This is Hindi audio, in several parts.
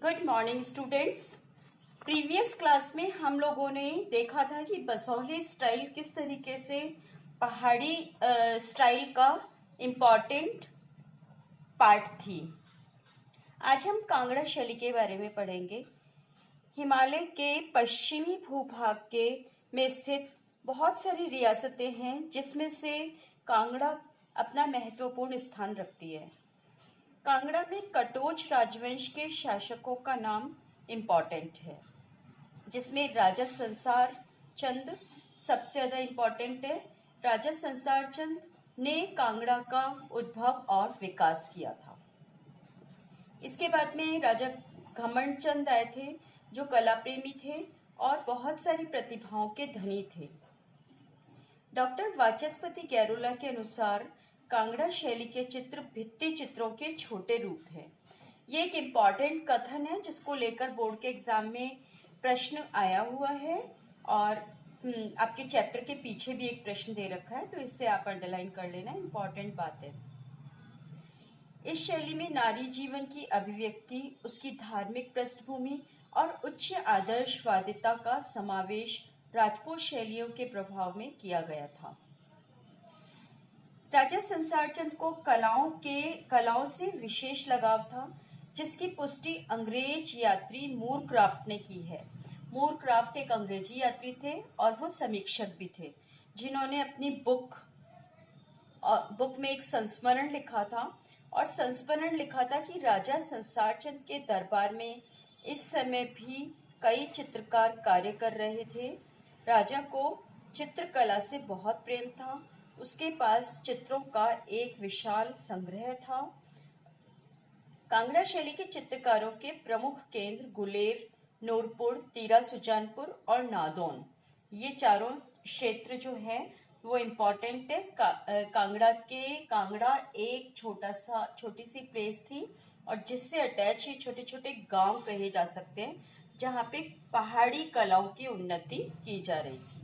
Good morning students. Previous class में हम लोगों ने देखा था कि बसोहली स्टाइल किस तरीके से पहाड़ी स्टाइल का इम्पॉर्टेंट पार्ट थी। आज हम कांगड़ा शैली के बारे में पढ़ेंगे। हिमालय के पश्चिमी भूभाग के में स्थित बहुत सारी रियासतें हैं जिसमें से कांगड़ा अपना महत्वपूर्ण स्थान रखती है। कांगड़ा में कटोच राजवंश के शासकों का नाम इम्पॉर्टेंट है, जिसमें राजा संसार चंद सबसे ज्यादा इम्पॉर्टेंट है। राजा संसार चंद ने कांगड़ा का उद्भव और विकास किया था। इसके बाद में राजा घमंड चंद आए थे, जो कला प्रेमी थे और बहुत सारी प्रतिभाओं के धनी थे। डॉक्टर वाचस्पति गैरोला के अनुसार कांगड़ा शैली के चित्र भित्ति चित्रों के छोटे रूप हैं। ये एक इम्पॉर्टेंट कथन है जिसको लेकर बोर्ड के एग्जाम में प्रश्न आया हुआ है और आपके चैप्टर के पीछे भी एक प्रश्न दे रखा है, तो इससे आप अंडरलाइन कर लेना, इम्पॉर्टेंट बात है। इस शैली में नारी जीवन की अभिव्यक्ति, उसकी धार्मिक पृष्ठभूमि और उच्च आदर्शवादिता का समावेश राजपूत शैलियों के प्रभाव में किया गया था। राजा संसार चंद को कलाओं से विशेष लगाव था, जिसकी पुष्टि अंग्रेज यात्री मूर क्राफ्ट ने की है। मूर क्राफ्ट एक अंग्रेजी यात्री थे और वो समीक्षक भी थे, जिन्होंने अपनी बुक में एक संस्मरण लिखा था और संस्मरण लिखा था कि राजा संसार चंद के दरबार में इस समय भी कई चित्रकार कार्य कर रहे थे। राजा को चित्रकला से बहुत प्रेम था। उसके पास चित्रों का एक विशाल संग्रह था। कांगड़ा शैली के चित्रकारों के प्रमुख केंद्र गुलेर, नूरपुर, तीरा सुजानपुर और नादौन, ये चारों क्षेत्र जो हैं वो इम्पोर्टेंट है। कांगड़ा एक छोटी सी प्लेस थी और जिससे अटैच ये छोटे छोटे गांव कहे जा सकते हैं, जहाँ पे पहाड़ी कलाओं की उन्नति की जा रही थी।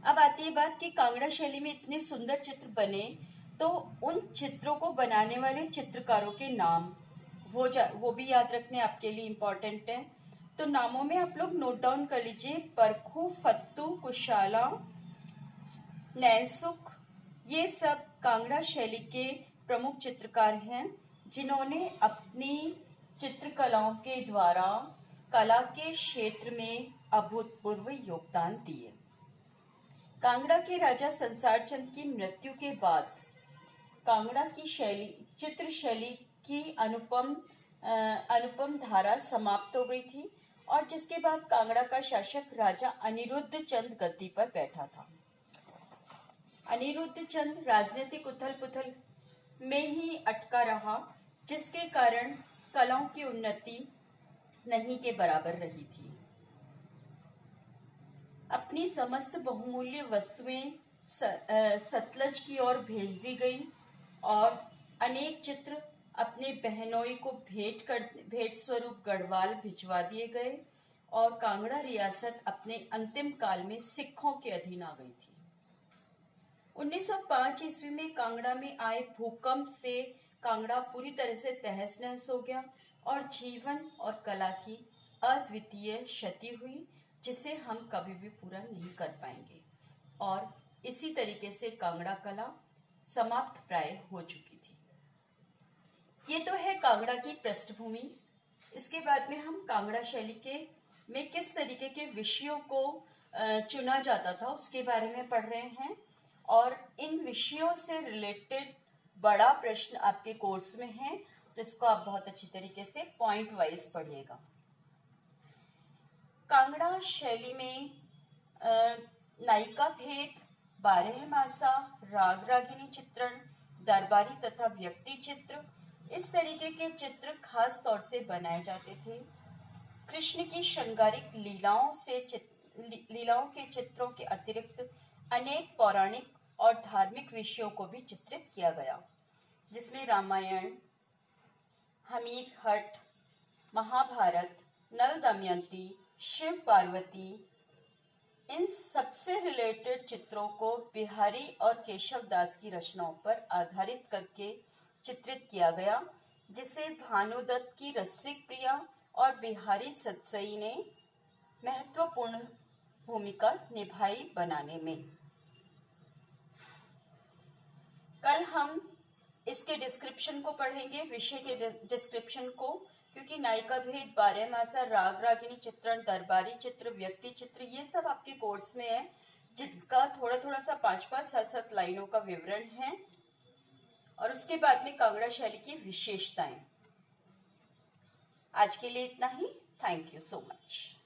अब आती है बात कि कांगड़ा शैली में इतने सुंदर चित्र बने, तो उन चित्रों को बनाने वाले चित्रकारों के नाम वो भी याद रखने आपके लिए इम्पोर्टेंट है। तो नामों में आप लोग नोट डाउन कर लीजिए, परखू, फत्तू, कुशाला, नैनसुख, ये सब कांगड़ा शैली के प्रमुख चित्रकार हैं, जिन्होंने अपनी चित्रकलाओं के द्वारा कला के क्षेत्र में अभूतपूर्व योगदान दिए। कांगड़ा के राजा संसार चंद की मृत्यु के बाद कांगड़ा की चित्र शैली की अनुपम धारा समाप्त हो गई थी और जिसके बाद कांगड़ा का शासक राजा अनिरुद्ध चंद गद्दी पर बैठा था। अनिरुद्ध चंद राजनीतिक उथल पुथल में ही अटका रहा, जिसके कारण कलाओं की उन्नति नहीं के बराबर रही थी। अपनी समस्त बहुमूल्य वस्तुएं सतलज की ओर भेज दी गई और अनेक चित्र अपने बहनोई को भेंट स्वरूप गढ़वाल भिजवा दिए गए और कांगड़ा रियासत अपने अंतिम काल में सिखों के अधीन आ गई थी। 1905 ईस्वी में कांगड़ा में आए भूकंप से कांगड़ा पूरी तरह से तहस नहस हो गया और जीवन और कला की अद्वितीय क्षति हुई, जिसे हम कभी भी पूरा नहीं कर पाएंगे और इसी तरीके से कांगड़ा कला समाप्त प्राय हो चुकी थी। ये तो है कांगड़ा की पृष्ठभूमि। इसके बाद में हम कांगड़ा शैली में किस तरीके के विषयों को चुना जाता था उसके बारे में पढ़ रहे हैं और इन विषयों से रिलेटेड बड़ा प्रश्न आपके कोर्स में है, तो इसको आप बहुत अच्छी तरीके से पॉइंट वाइज पढ़िएगा। कांगड़ा शैली में नायिका भेद, बारहमासा, राग रागिनी चित्रण, दरबारी तथा व्यक्ति चित्र, इस तरीके के चित्र खास तौर से बनाए जाते थे। कृष्ण की श्रृंगारिक लीलाओं के चित्रों के अतिरिक्त अनेक पौराणिक और धार्मिक विषयों को भी चित्रित किया गया, जिसमें रामायण, हमीर हट, महाभारत, नल दमयंती, शिव पार्वती, इन सबसे रिलेटेड चित्रों को बिहारी और केशव दास की रचनाओं पर आधारित करके चित्रित किया गया, जिसे भानुदत्त की रसिक प्रिया और बिहारी सतसई ने महत्वपूर्ण भूमिका निभाई बनाने में। कल हम इसके डिस्क्रिप्शन को पढ़ेंगे, विषय के डिस्क्रिप्शन को, क्योंकि नायिका भेद, 12 मासा, राग रागिनी चित्रण, दरबारी चित्र, व्यक्ति चित्र, ये सब आपके कोर्स में है, जिनका थोड़ा थोड़ा सा 5-5, 7-7 लाइनों का विवरण है। और उसके बाद में कांगड़ा शैली की विशेषताएं। आज के लिए इतना ही। Thank you so much.